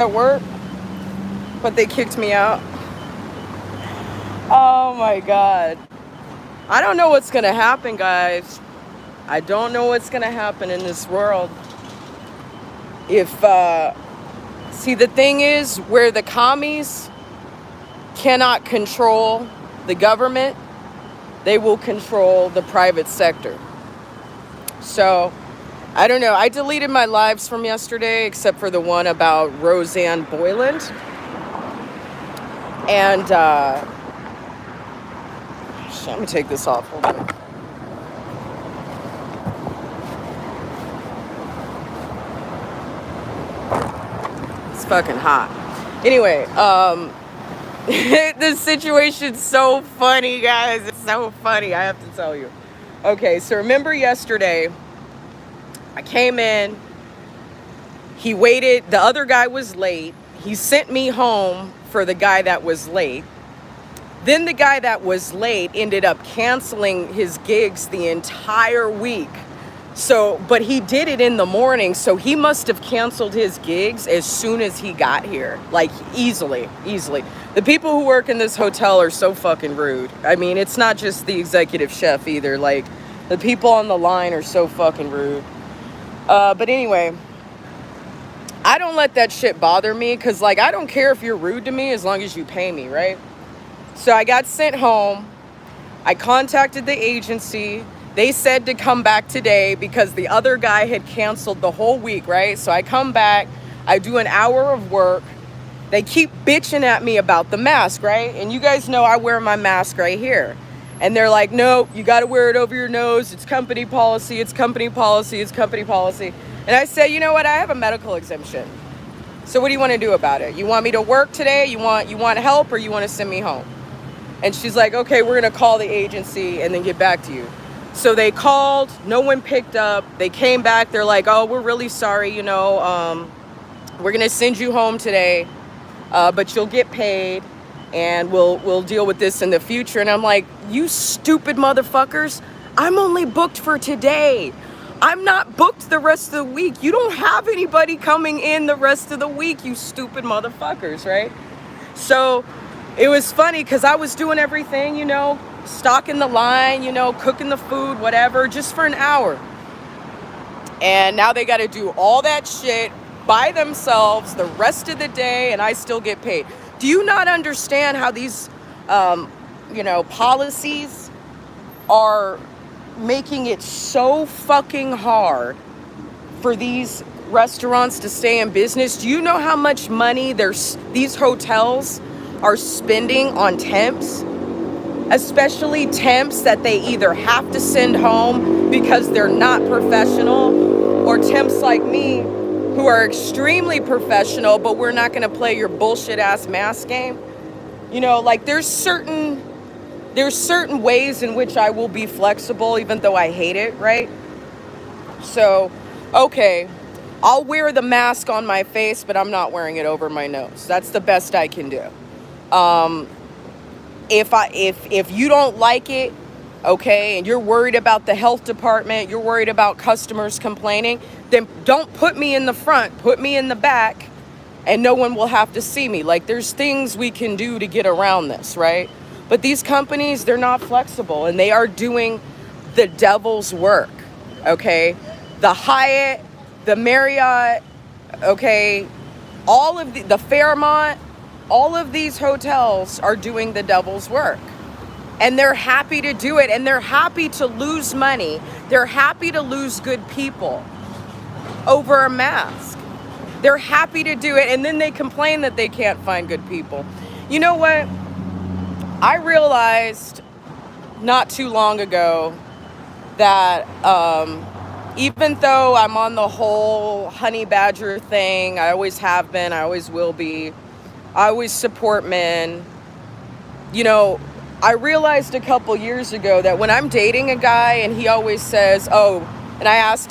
at work, but they kicked me out. Oh my God. I don't know what's gonna happen, guys. I don't know what's gonna happen in this world. If, see, the thing is, where the commies cannot control the government, they will control the private sector. So, I don't know. I deleted my lives from yesterday, except for the one about Roseanne Boyland. And, let me take this off. Hold on. It's fucking hot. Anyway, this situation's so funny, guys. It's so funny. I have to tell you. Okay, so remember yesterday, I came in. He waited. The other guy was late. He sent me home for the guy that was late. Then the guy that was late ended up canceling his gigs the entire week. So, but he did it in the morning, so he must have canceled his gigs as soon as he got here. Like, easily. The people who work in this hotel are so fucking rude. I mean, it's not just the executive chef either. Like, the people on the line are so fucking rude. But anyway, I don't let that shit bother me, because, like, I don't care if you're rude to me as long as you pay me, right? So I got sent home. I contacted the agency. They said to come back today because the other guy had canceled the whole week, right? So I come back. I do an hour of work. They keep bitching at me about the mask, right? And you guys know I wear my mask right here. And they're like, no, you got to wear it over your nose. It's company policy. It's company policy. It's company policy. And I said, you know what? I have a medical exemption. So what do you want to do about it? You want me to work today? You want help, or you want to send me home? And she's like, okay, we're going to call the agency and then get back to you. So they called, no one picked up. They came back, they're like, oh, we're really sorry, we're going to send you home today, but you'll get paid and we'll deal with this in the future. And I'm like, you stupid motherfuckers, I'm only booked for today. I'm not booked the rest of the week. You don't have anybody coming in the rest of the week, you stupid motherfuckers, right? So it was funny because I was doing everything, stocking the line, cooking the food, whatever, just for an hour. And now they got to do all that shit by themselves the rest of the day, and I still get paid. Do you not understand how these, policies are making it so fucking hard for these restaurants to stay in business? Do you know how much money these hotels are spending on temps? Especially temps that they either have to send home because they're not professional, or temps like me who are extremely professional, but we're not going to play your bullshit ass mask game. Like there's certain ways in which I will be flexible even though I hate it, right? So, okay, I'll wear the mask on my face, but I'm not wearing it over my nose. That's the best I can do. If you don't like it, okay, and you're worried about the health department, you're worried about customers complaining, then don't put me in the front, put me in the back, and no one will have to see me. Like, there's things we can do to get around this, right? But these companies, they're not flexible, and they are doing the devil's work, okay? The Hyatt, the Marriott, okay, all of the Fairmont, all of these hotels are doing the devil's work, and they're happy to do it, and they're happy to lose money. They're happy to lose good people over a mask. They're happy to do it, and then they complain that they can't find good people. You know what? I realized not too long ago that even though I'm on the whole honey badger thing, I always have been, I always will be, I always support men. I realized a couple years ago that when I'm dating a guy and he always says, oh, and I ask,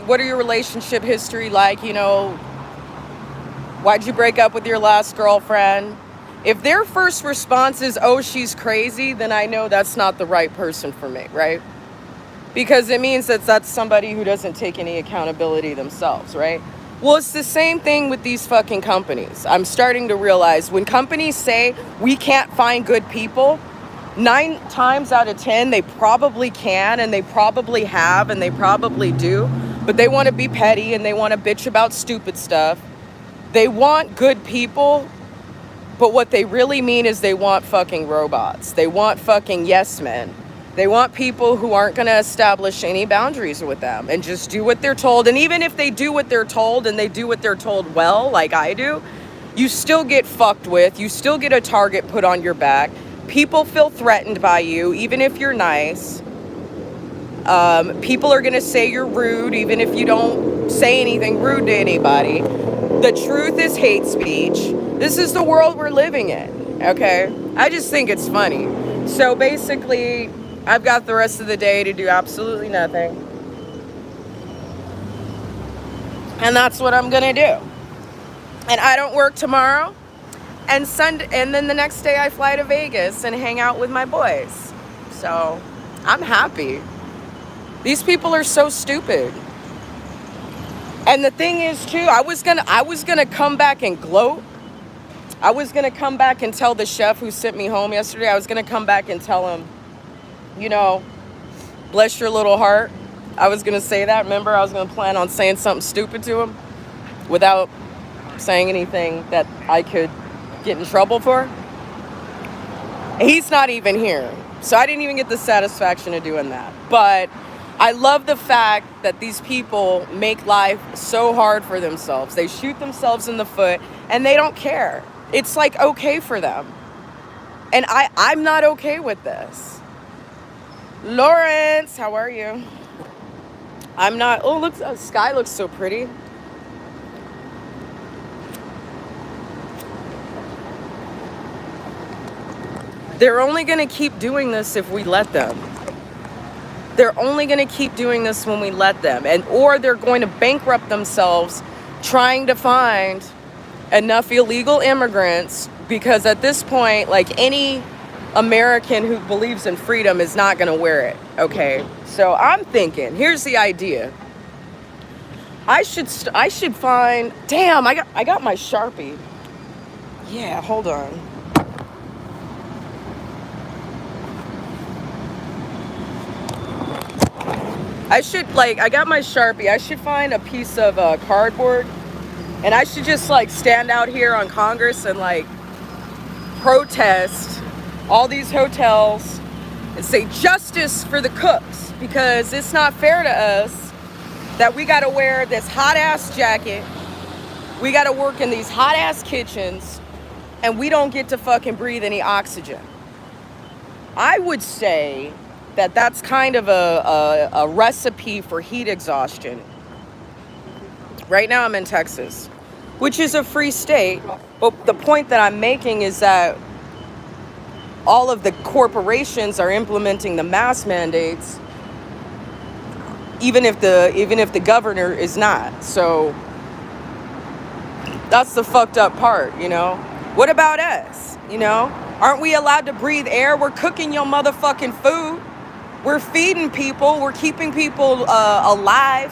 what are your relationship history like? Why'd you break up with your last girlfriend? If their first response is, oh, she's crazy, then I know that's not the right person for me, right? Because it means that that's somebody who doesn't take any accountability themselves, right? Well, it's the same thing with these fucking companies. I'm starting to realize when companies say we can't find good people, 9 times out of 10, they probably can, and they probably have, and they probably do, but they want to be petty and they want to bitch about stupid stuff. They want good people, but what they really mean is they want fucking robots. They want fucking yes men. They want people who aren't going to establish any boundaries with them and just do what they're told. And even if they do what they're told and they do what they're told well, like I do, you still get fucked with. You still get a target put on your back. People feel threatened by you, even if you're nice. People are going to say you're rude, even if you don't say anything rude to anybody. The truth is hate speech. This is the world we're living in, okay? I just think it's funny. So basically, I've got the rest of the day to do absolutely nothing. And that's what I'm going to do. And I don't work tomorrow. And Sunday, and then the next day I fly to Vegas and hang out with my boys. So I'm happy. These people are so stupid. And the thing is too, I was gonna come back and gloat. I was gonna come back and tell the chef who sent me home yesterday, I was gonna come back and tell him, you know, bless your little heart. I was gonna say that. Remember, I was gonna plan on saying something stupid to him without saying anything that I could get in trouble for. He's not even here, so I didn't even get the satisfaction of doing that. But I love the fact that these people make life so hard for themselves. They shoot themselves in the foot and they don't care. It's like okay for them. And I'm not okay with this. Lawrence, how are you? I'm not. Oh, look, the sky looks so pretty. They're only going to keep doing this if we let them. They're only going to keep doing this when we let them. Or they're going to bankrupt themselves trying to find enough illegal immigrants, because at this point, like, any American who believes in freedom is not going to wear it, okay? So I'm thinking, here's the idea. I should find, damn, I got my Sharpie. Yeah, hold on. I got my Sharpie. I should find a piece of cardboard, and I should just like stand out here on Congress and like protest all these hotels and say justice for the cooks, because it's not fair to us that we got to wear this hot ass jacket. We got to work in these hot ass kitchens and we don't get to fucking breathe any oxygen. I would say that that's kind of a recipe for heat exhaustion. Right now I'm in Texas, which is a free state. But the point that I'm making is that all of the corporations are implementing the mask mandates, even if the governor is not. So that's the fucked up part, you know? What about us, you know? Aren't we allowed to breathe air? We're cooking your motherfucking food. We're feeding people. We're keeping people alive.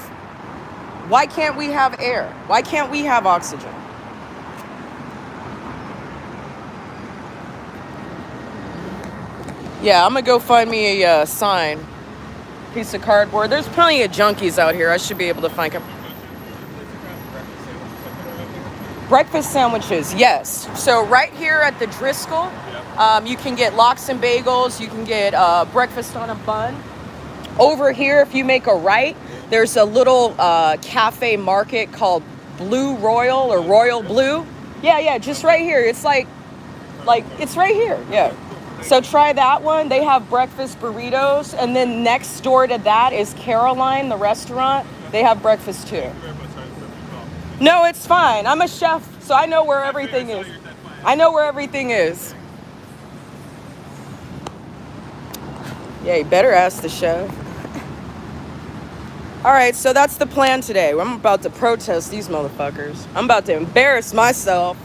Why can't we have air? Why can't we have oxygen? Yeah, I'm gonna go find me a sign. Piece of cardboard. There's plenty of junkies out here. I should be able to find breakfast sandwiches. Yes. So right here at the Driscoll, you can get lox and bagels. You can get breakfast on a bun. Over here, if you make a right, there's a little cafe market called Blue Royal or Royal Blue. Yeah, just right here. It's like it's right here. Yeah. So try that one. They have breakfast burritos. And then next door to that is Caroline, the restaurant. They have breakfast too. No, it's fine. I'm a chef, so I know where everything is. I know where everything is. Yeah, you better ask the chef. All right, so that's the plan today. I'm about to protest these motherfuckers. I'm about to embarrass myself.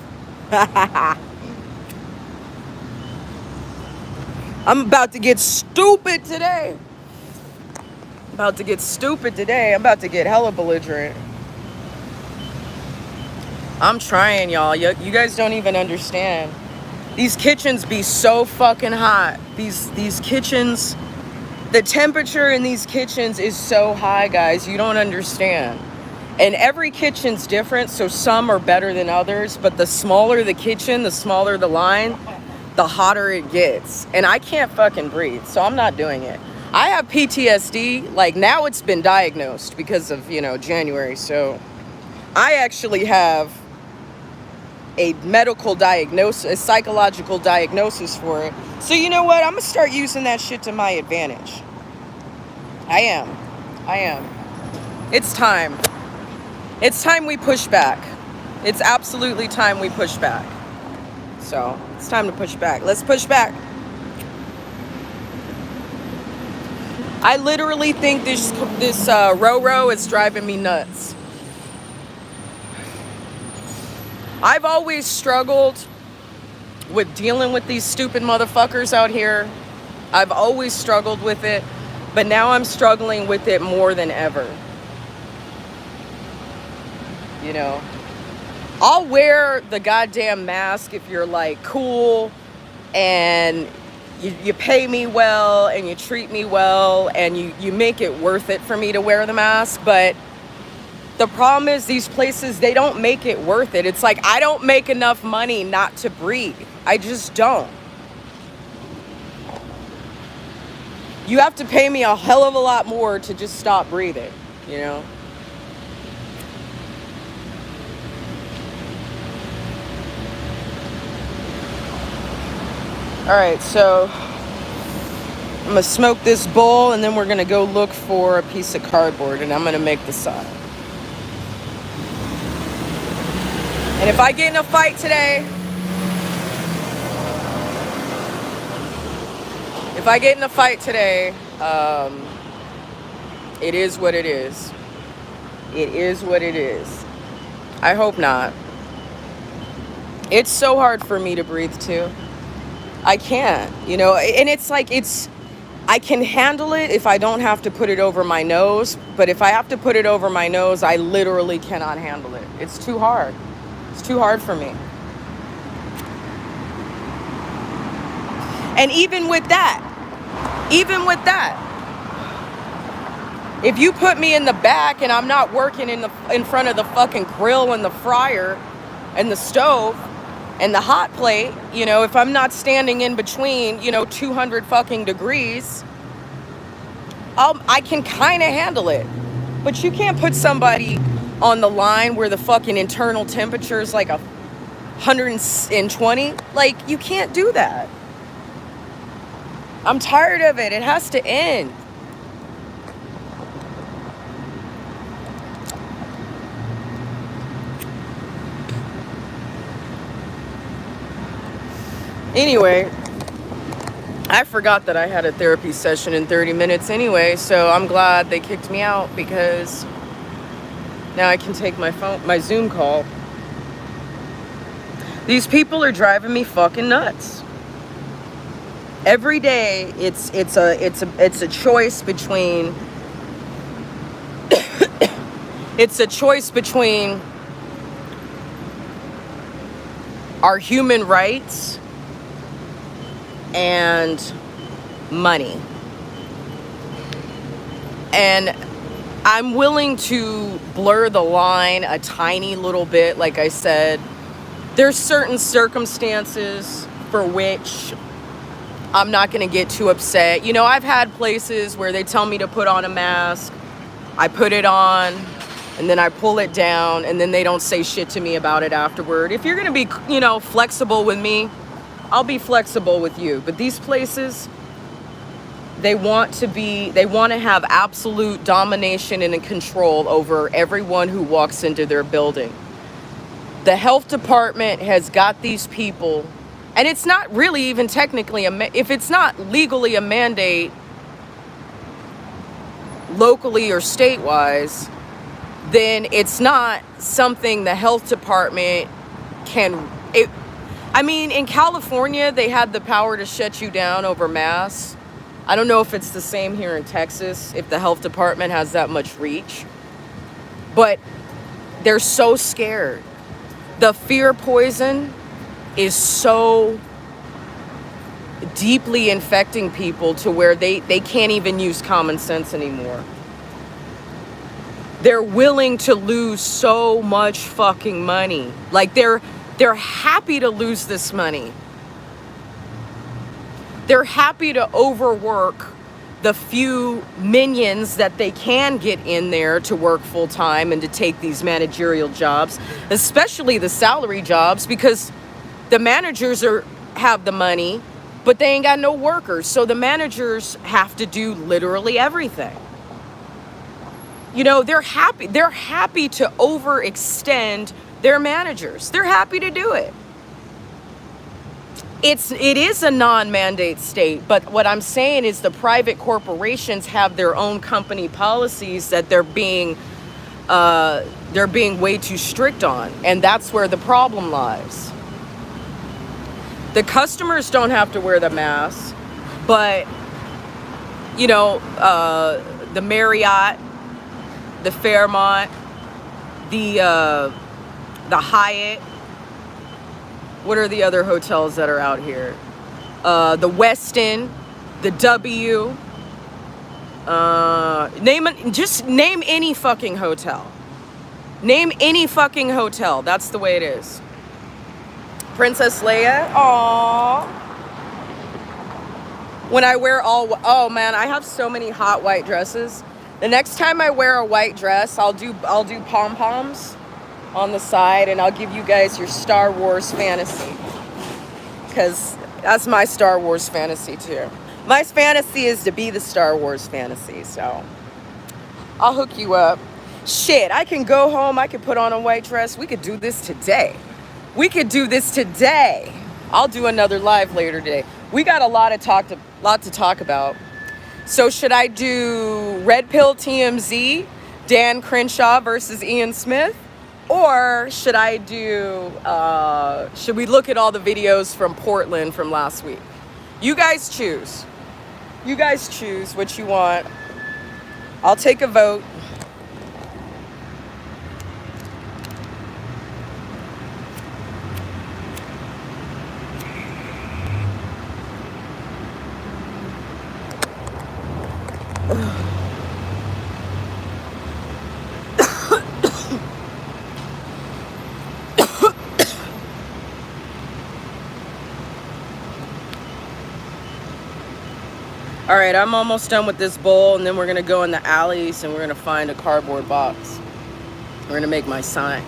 I'm about to get stupid today. I'm about to get hella belligerent. I'm trying, y'all. You guys don't even understand. These kitchens be so fucking hot. These kitchens, the temperature in these kitchens is so high, guys. You don't understand. And every kitchen's different, so some are better than others, but the smaller the kitchen, the smaller the line, the hotter it gets. And I can't fucking breathe, so I'm not doing it. I have PTSD, like now it's been diagnosed because of, January, so I actually have a medical diagnosis, a psychological diagnosis for it. So you know what? I'm gonna start using that shit to my advantage. I am. It's time. It's time we push back. It's absolutely time we push back. So it's time to push back. Let's push back. I literally think this Roro is driving me nuts. I've always struggled with dealing with these stupid motherfuckers out here. I've always struggled with it, but now I'm struggling with it more than ever. I'll wear the goddamn mask if you're like cool and you pay me well and you treat me well and you make it worth it for me to wear the mask. But the problem is these places, they don't make it worth it. It's like I don't make enough money not to breathe. I just don't. You have to pay me a hell of a lot more to just stop breathing, All right, so I'm gonna smoke this bowl and then we're gonna go look for a piece of cardboard and I'm gonna make the sign. And if I get in a fight today, it is what it is. It is what it is. I hope not. It's so hard for me to breathe too. I can't, and it's like, I can handle it if I don't have to put it over my nose, but if I have to put it over my nose, I literally cannot handle it. It's too hard. It's too hard for me. And even with that, if you put me in the back and I'm not working in front of the fucking grill and the fryer and the stove and the hot plate, if I'm not standing in between, 200 fucking degrees, I can kind of handle it. But you can't put somebody on the line where the fucking internal temperature is like 120. Like, you can't do that. I'm tired of it. It has to end. Anyway, I forgot that I had a therapy session in 30 minutes anyway, so I'm glad they kicked me out because now I can take my Zoom call. These people are driving me fucking nuts. Every day it's a choice between it's a choice between our human rights and money. And I'm willing to blur the line a tiny little bit. Like I said, there's certain circumstances for which I'm not going to get too upset. I've had places where they tell me to put on a mask. I put it on and then I pull it down and then they don't say shit to me about it afterward. If you're going to be, flexible with me, I'll be flexible with you. But these places, they want to have absolute domination and control over everyone who walks into their building. The health department has got these people, and it's not really even technically, if it's not legally a mandate locally or state-wise, then it's not something the health department can... in California, they had the power to shut you down over masks. I don't know if it's the same here in Texas, if the health department has that much reach. But they're so scared. The fear poison is so deeply infecting people to where they can't even use common sense anymore. They're willing to lose so much fucking money. Like they're happy to lose this money. They're happy to overwork the few minions that they can get in there to work full time and to take these managerial jobs, especially the salary jobs, because the managers have the money, but they ain't got no workers. So the managers have to do literally everything. You know, they're happy to overextend their managers. They're happy to do it. It is a non-mandate state, but what I'm saying is the private corporations have their own company policies that they're being way too strict on, and that's where the problem lies. The customers don't have to wear the mask, but you know, the Marriott, the Fairmont, the Hyatt. What are the other hotels that are out here? The Westin, the W. Name any fucking hotel. Name any fucking hotel. That's the way it is. Princess Leia. Aww. When I wear oh man, I have so many hot white dresses. The next time I wear a white dress, I'll do pom-poms on the side, and I'll give you guys your Star Wars fantasy, because that's my Star Wars fantasy too. My fantasy is to be the Star Wars fantasy, so I'll hook you up. Shit, I can go home, I can put on a white dress. We could do this today. I'll do another live later today. We got a lot to talk about. So should I do Red Pill TMZ, Dan Crenshaw versus Ian Smith? Or should I do, should we look at all the videos from Portland from last week? You guys choose. You guys choose what you want. I'll take a vote. All right, I'm almost done with this bowl, and then we're gonna go in the alleys and we're gonna find a cardboard box. We're gonna make my sign.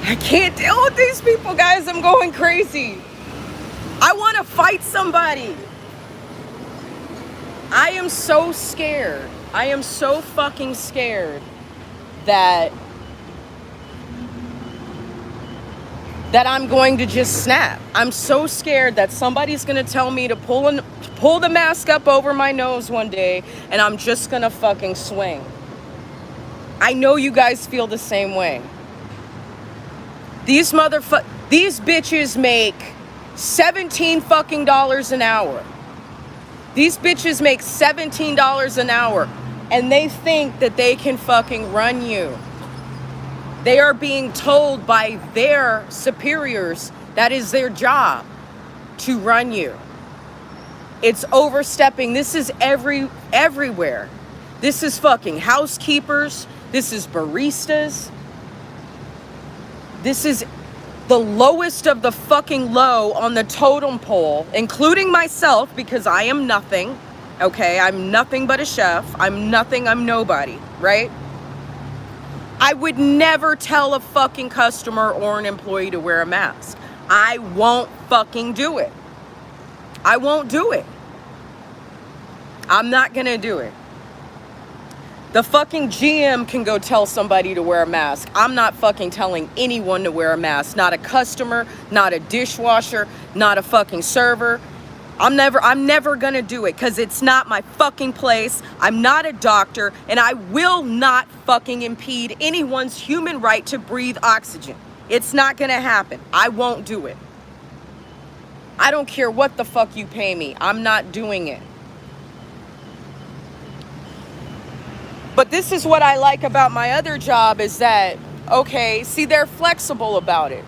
I can't deal with these people, guys. I'm going crazy. I wanna fight somebody. I am so scared. I am so fucking scared that I'm going to just snap. I'm so scared that somebody's going to tell me to pull the mask up over my nose one day, and I'm just going to fucking swing. I know you guys feel the same way. These bitches make $17 fucking an hour. These bitches make $17 an hour, and they think that they can fucking run you. They are being told by their superiors that is their job to run you. It's overstepping. This is everywhere. This is fucking housekeepers. This is baristas. This is the lowest of the fucking low on the totem pole, including myself, because I am nothing. Okay, I'm nothing but a chef. I'm nothing, I'm nobody, right? I would never tell a fucking customer or an employee to wear a mask. I won't fucking do it. I won't do it. I'm not gonna do it. The fucking GM can go tell somebody to wear a mask. I'm not fucking telling anyone to wear a mask. Not a customer, not a dishwasher, not a fucking server. I'm never gonna do it, because it's not my fucking place. I'm not a doctor, and I will not fucking impede anyone's human right to breathe oxygen. It's not gonna happen. I won't do it. I don't care what the fuck you pay me. I'm not doing it. But this is what I like about my other job, is that Okay, see, they're flexible about it.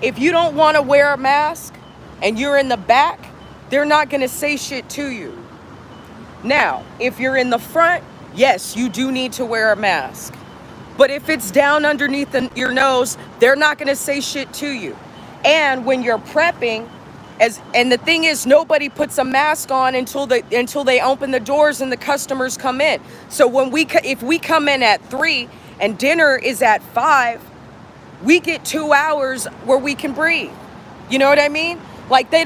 If you don't want to wear a mask and you're in the back, they're not going to say shit to you. Now, if you're in the front, yes, you do need to wear a mask. But if it's down underneath your nose, they're not going to say shit to you. And when you're prepping, and the thing is, nobody puts a mask on until they open the doors and the customers come in. So if we come in at 3 and dinner is at 5, we get 2 hours where we can breathe. You know what I mean? Like they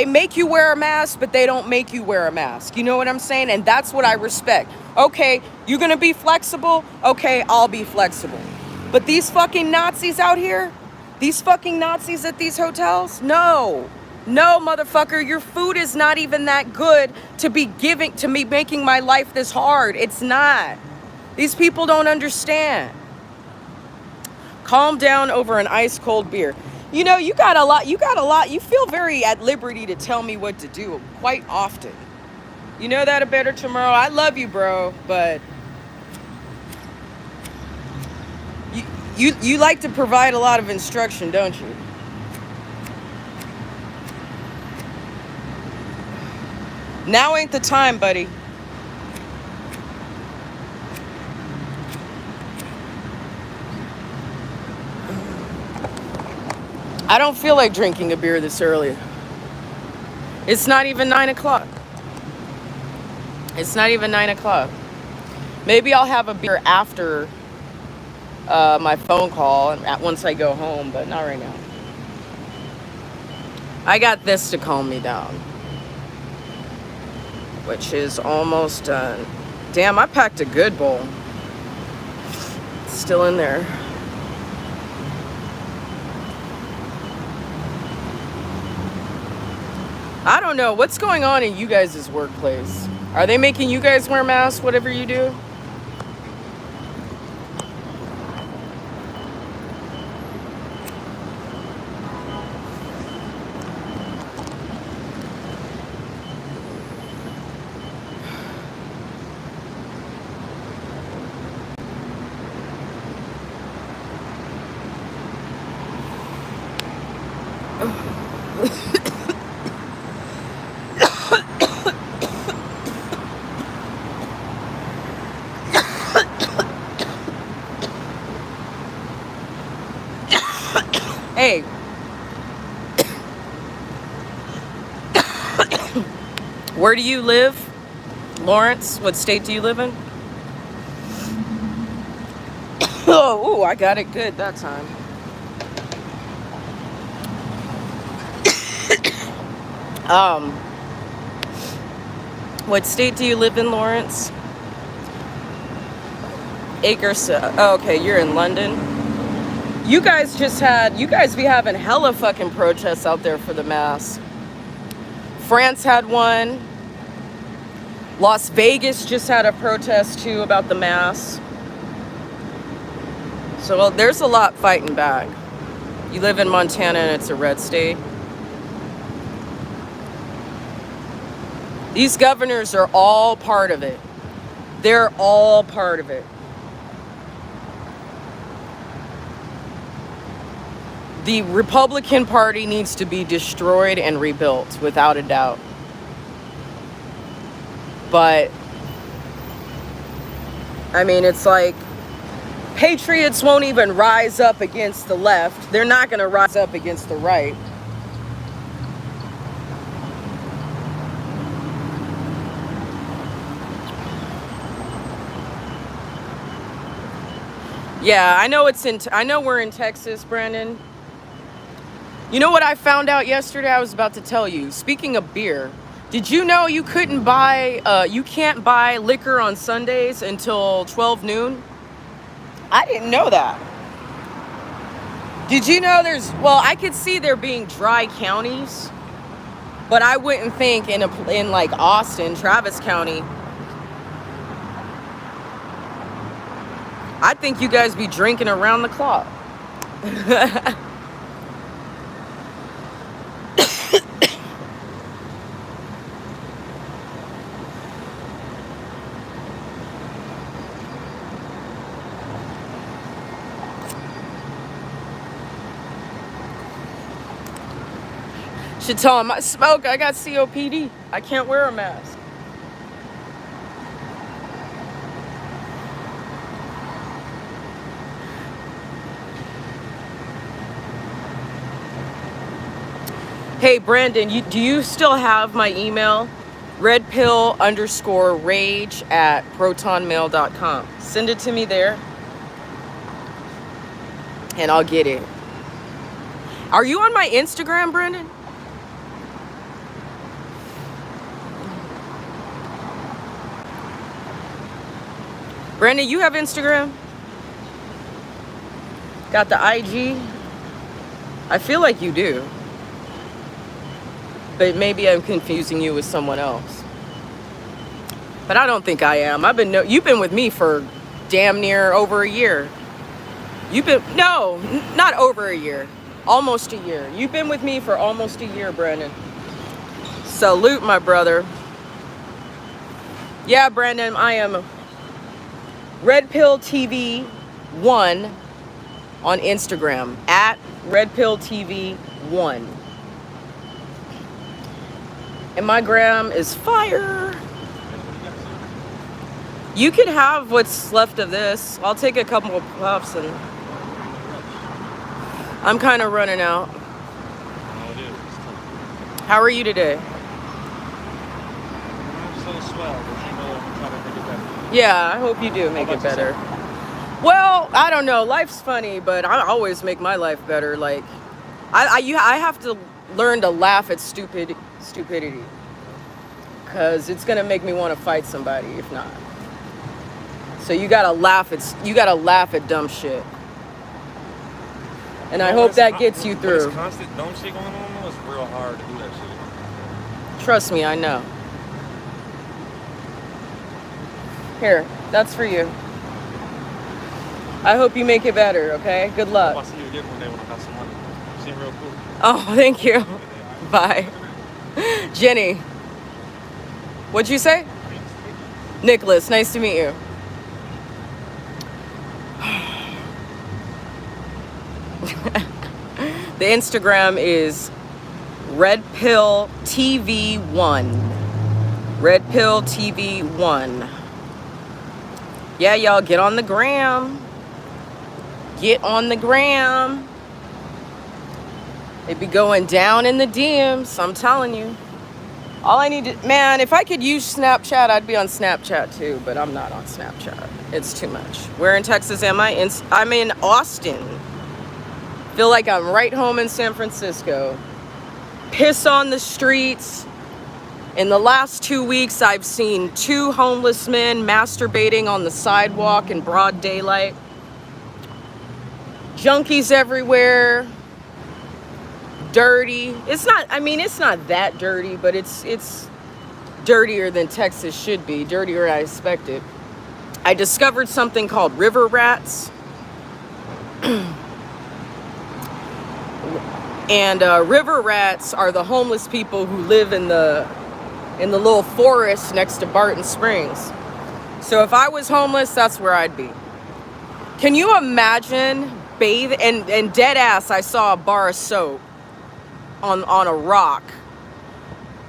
make you wear a mask, but they don't make you wear a mask. You know what I'm saying? And that's what I respect. Okay, you're gonna be flexible? Okay, I'll be flexible. But these fucking Nazis out here, these fucking Nazis at these hotels, no, motherfucker, your food is not even that good to be making my life this hard. It's not. These people don't understand. Calm down over an ice cold beer. You know, you got a lot. You feel very at liberty to tell me what to do quite often. You know that a better tomorrow. I love you, bro, but you like to provide a lot of instruction, don't you? Now ain't the time, buddy. I don't feel like drinking a beer this early. It's not even 9 o'clock. It's not even 9 o'clock. Maybe I'll have a beer after my phone call once I go home, but not right now. I got this to calm me down, which is almost done. Damn, I packed a good bowl. It's still in there. I don't know. What's going on in you guys' workplace? Are they making you guys wear masks, whatever you do? Hey. Where do you live? Lawrence, what state do you live in? Oh, I got it good that time. What state do you live in, Lawrence? Acres. Oh, okay, you're in London. You guys be having hella fucking protests out there for the mask. France had one. Las Vegas just had a protest too about the mask. So well, there's a lot fighting back. You live in Montana and it's a red state. These governors are all part of it. They're all part of it. The Republican Party needs to be destroyed and rebuilt, without a doubt. But, I mean, it's like, patriots won't even rise up against the left. They're not going to rise up against the right. Yeah, I know we're in Texas, Brandon. You know what I found out yesterday? I was about to tell you. Speaking of beer, did you know you can't buy liquor on Sundays until 12 noon? I didn't know that. Did you know I could see there being dry counties, but I wouldn't think in like Austin, Travis County. I think you guys be drinking around the clock. should tell him I smoke. I got COPD. I can't wear a mask. Hey, Brandon, do you still have my email? redpill_rage@protonmail.com. Send it to me there, and I'll get it. Are you on my Instagram, Brandon? Brandon, you have Instagram? Got the IG? I feel like you do. But maybe I'm confusing you with someone else. But I don't think I am. You've been with me for damn near over a year. No, not over a year. Almost a year. You've been with me for almost a year, Brandon. Salute, my brother. Yeah, Brandon, I am RedPillTV1 on Instagram. @RedPillTV1. And my gram is fire. You can have what's left of this. I'll take a couple of puffs and I'm kind of running out. How are you today? I'm so swell, but you know I'm trying to make it better. Yeah, I hope you do make it better. Well, I don't know. Life's funny, but I always make my life better. Like, I have to learn to laugh at stupidity. Because it's gonna make me want to fight somebody if not. So you gotta laugh at dumb shit. And I hope that gets you through. When it's constant dumb shit going on, it's real hard to do that shit. Trust me, I know. Here, that's for you. I hope you make it better, okay? Good luck. I'll see you again one day when I got some money. You seem real cool. Oh, thank you. Bye. Jenny. What'd you say? Nicholas, nice to meet you. The Instagram is RedPillTV1. RedPillTV1. Yeah, y'all, get on the gram. Get on the gram. They be going down in the DMs, I'm telling you. All I need to, man, if I could use Snapchat, I'd be on Snapchat too, but I'm not on Snapchat. It's too much. Where in Texas am I? I'm in Austin. Feel like I'm right home in San Francisco. Piss on the streets. In the last 2 weeks, I've seen 2 homeless men masturbating on the sidewalk in broad daylight. Junkies everywhere. Dirty. It's not that dirty, but it's dirtier than Texas should be. Dirtier than I expected. I discovered something called river rats. And river rats are the homeless people who live in the little forest next to Barton Springs. So if I was homeless, that's where I'd be. Can you imagine and dead ass, I saw a bar of soap on a rock.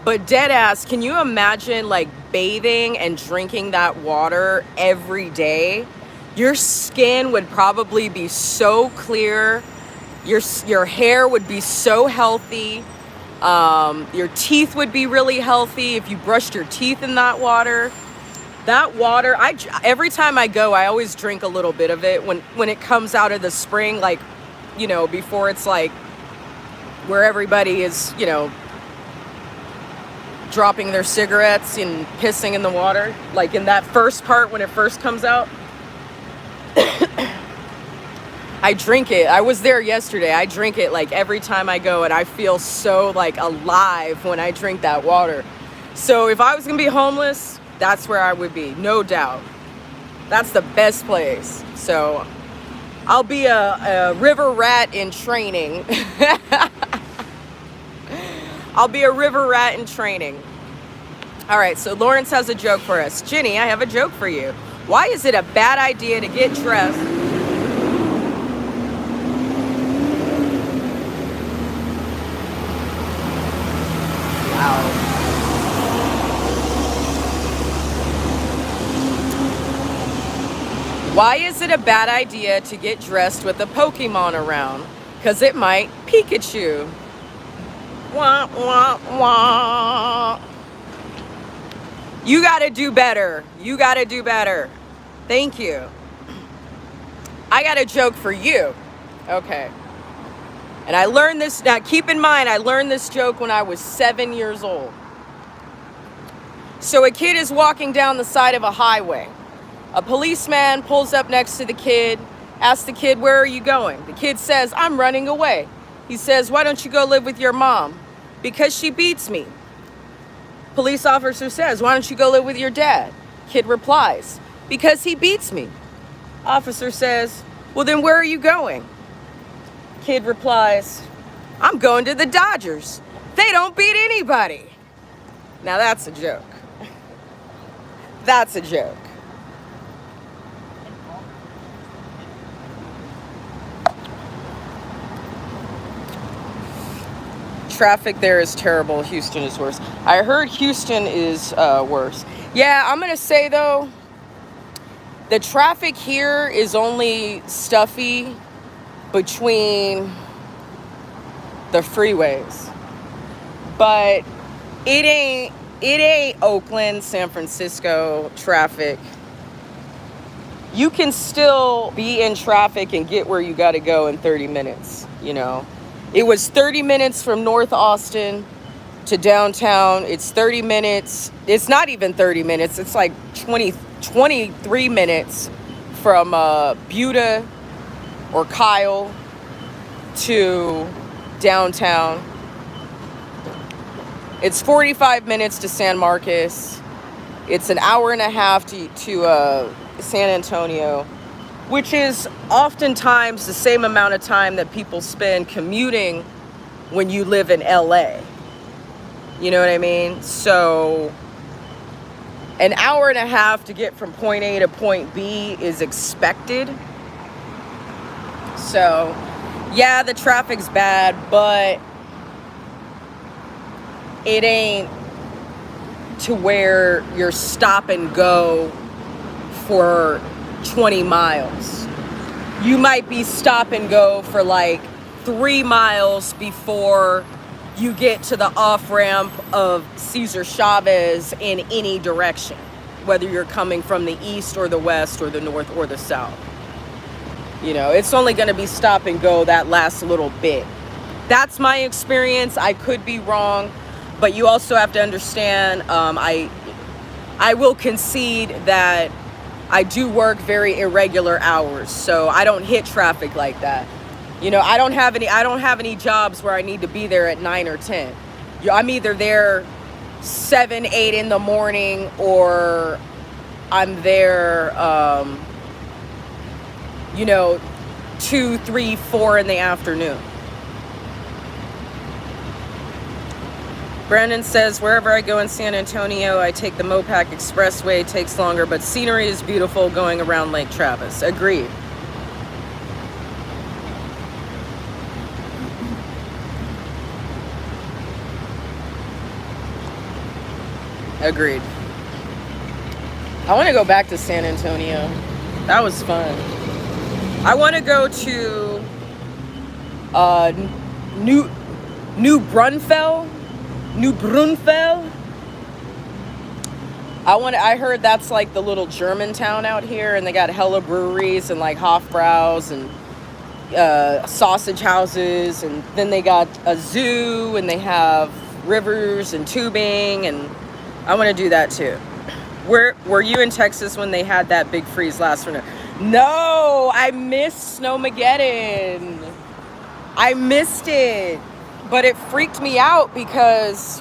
But dead ass, can you imagine like bathing and drinking that water every day? Your skin would probably be so clear. Your hair would be so healthy. Your teeth would be really healthy if you brushed your teeth in that water. That water, every time I go, I always drink a little bit of it when it comes out of the spring, like, you know, before it's like where everybody is, you know, dropping their cigarettes and pissing in the water, like in that first part when it first comes out. I drink it. I was there yesterday. I drink it like every time I go, and I feel so like alive when I drink that water. So if I was gonna be homeless, that's where I would be, no doubt. That's the best place. So I'll be a river rat in training. I'll be a river rat in training. All right, so Lawrence has a joke for us. Jenny, I have a joke for you. Why is it a bad idea to get dressed? Why is it a bad idea to get dressed with a Pokemon around? Because it might Pikachu. Wah, wah, wah. You got to do better. You got to do better. Thank you. I got a joke for you. Okay. And I learned this, now keep in mind, I learned this joke when I was 7 years old. So a kid is walking down the side of a highway. A policeman pulls up next to the kid, asks the kid, where are you going? The kid says, I'm running away. He says, why don't you go live with your mom? Because she beats me. Police officer says, why don't you go live with your dad? Kid replies, because he beats me. Officer says, well then where are you going? Kid replies, I'm going to the Dodgers. They don't beat anybody. Now that's a joke. That's a joke. Traffic there is terrible. Houston is worse. I heard Houston is worse. Yeah, I'm going to say though, the traffic here is only stuffy between the freeways. But it ain't Oakland, San Francisco traffic. You can still be in traffic and get where you got to go in 30 minutes, you know. It was 30 minutes from North Austin to downtown. It's 30 minutes. It's not even 30 minutes. It's like 23 minutes from Buda or Kyle to downtown. It's 45 minutes to San Marcos. It's an hour and a half to San Antonio, which is oftentimes the same amount of time that people spend commuting when you live in LA. You know what I mean? So an hour and a half to get from point A to point B is expected. So yeah, the traffic's bad, but it ain't to where you're stop and go for 20 miles. You might be stop and go for like 3 miles before you get to the off-ramp of Cesar Chavez in any direction, whether you're coming from the east or the west or the north or the south. You know, it's only going to be stop and go that last little bit. That's my experience. I could be wrong, but you also have to understand, I will concede that I do work very irregular hours, so I don't hit traffic like that. You know, I don't have any jobs where I need to be there at 9 or 10. I'm either there 7, 8 in the morning, or I'm there, you know, 2, 3, 4 in the afternoon. Brandon says, wherever I go in San Antonio, I take the Mopac Expressway. It takes longer, but scenery is beautiful going around Lake Travis. Agreed. Agreed. I want to go back to San Antonio. That was fun. I want to go to New Braunfels. I heard that's like the little German town out here, and they got hella breweries and like Hofbrau's and sausage houses, and then they got a zoo, and they have rivers and tubing, and I want to do that too. Were you in Texas when they had that big freeze last winter? No, I missed Snowmageddon. I missed it. But it freaked me out because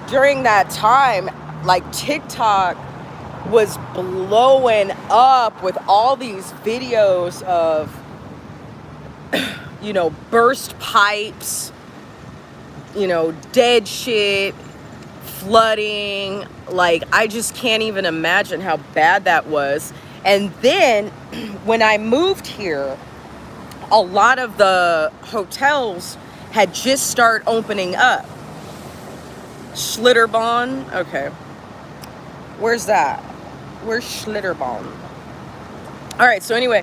during that time, like TikTok was blowing up with all these videos of, you know, burst pipes, you know, dead shit, flooding. Like, I just can't even imagine how bad that was. And then when I moved here, a lot of the hotels had just started opening up. Schlitterbahn, okay. Where's that? Where's Schlitterbahn? All right, so anyway,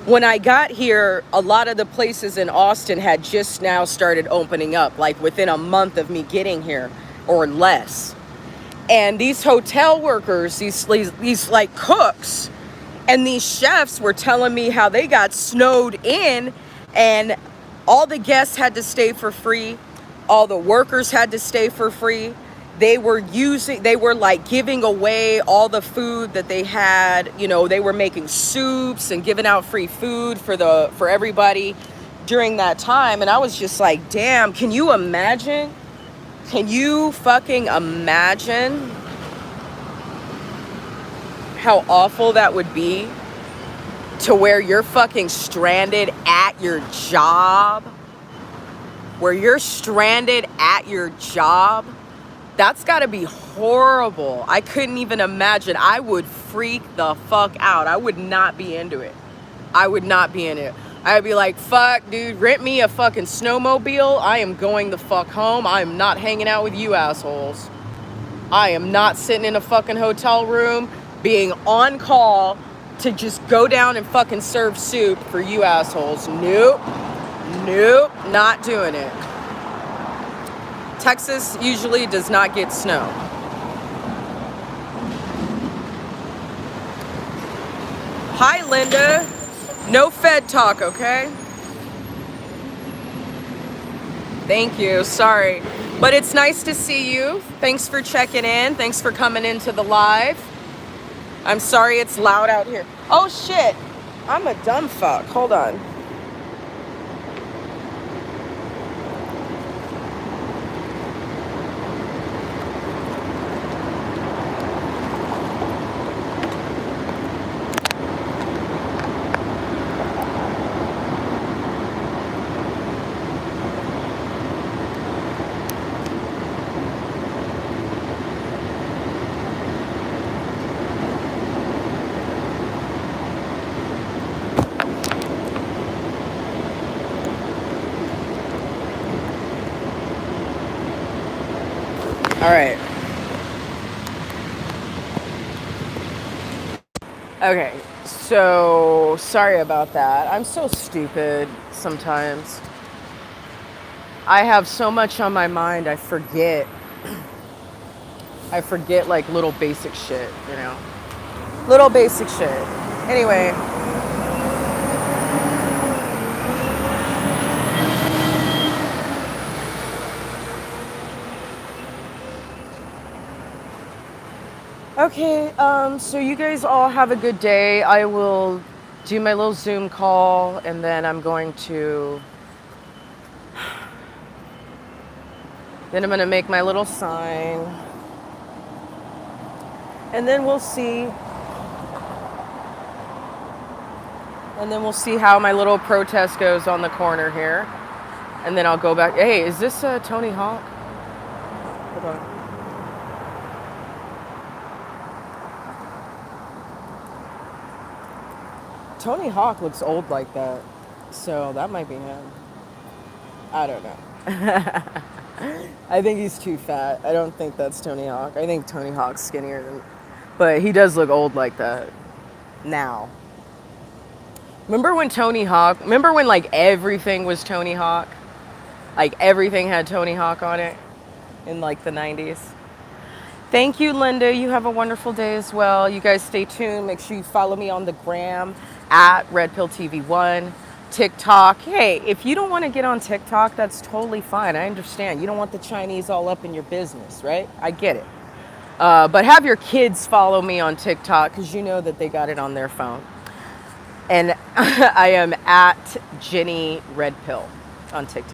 when I got here, a lot of the places in Austin had just now started opening up, like within a month of me getting here or less. And these hotel workers, these like cooks and these chefs were telling me how they got snowed in and all the guests had to stay for free. All the workers had to stay for free. They were like giving away all the food that they had. You know, they were making soups and giving out free food for everybody during that time. And I was just like, damn, can you imagine? Can you fucking imagine how awful that would be? To where you're fucking stranded at your job. Where you're stranded at your job. That's gotta be horrible. I couldn't even imagine. I would freak the fuck out. I would not be into it. I would not be in it. I'd be like, fuck, dude, rent me a fucking snowmobile. I am going the fuck home. I am not hanging out with you assholes. I am not sitting in a fucking hotel room being on call to just go down and fucking serve soup for you assholes. Nope. Nope. Not doing it. Texas usually does not get snow. Hi, Linda. No Fed talk, okay? Thank you. Sorry. But it's nice to see you. Thanks for checking in. Thanks for coming into the live. I'm sorry it's loud out here. Oh, shit. I'm a dumb fuck. Hold on. All right. Okay, so sorry about that. I'm so stupid sometimes. I have so much on my mind, I forget. I forget like little basic shit, you know? Little basic shit. Anyway. Okay, so you guys all have a good day. I will do my little Zoom call and then I'm going to make my little sign. And then we'll see. And then we'll see how my little protest goes on the corner here. And then I'll go back. Hey, is this Tony Hawk? Hold on. Tony Hawk looks old like that, so that might be him. I don't know. I think he's too fat. I don't think that's Tony Hawk. I think Tony Hawk's skinnier than, but he does look old like that now. Remember when like everything was Tony Hawk? Like everything had Tony Hawk on it in like the 90s. Thank you, Linda. You have a wonderful day as well. You guys stay tuned. Make sure you follow me on the gram at RedPillTV1, TikTok. Hey, if you don't want to get on TikTok, that's totally fine. I understand. You don't want the Chinese all up in your business, right? I get it. But have your kids follow me on TikTok because you know that they got it on their phone. And I am at Jenny Red Pill on TikTok.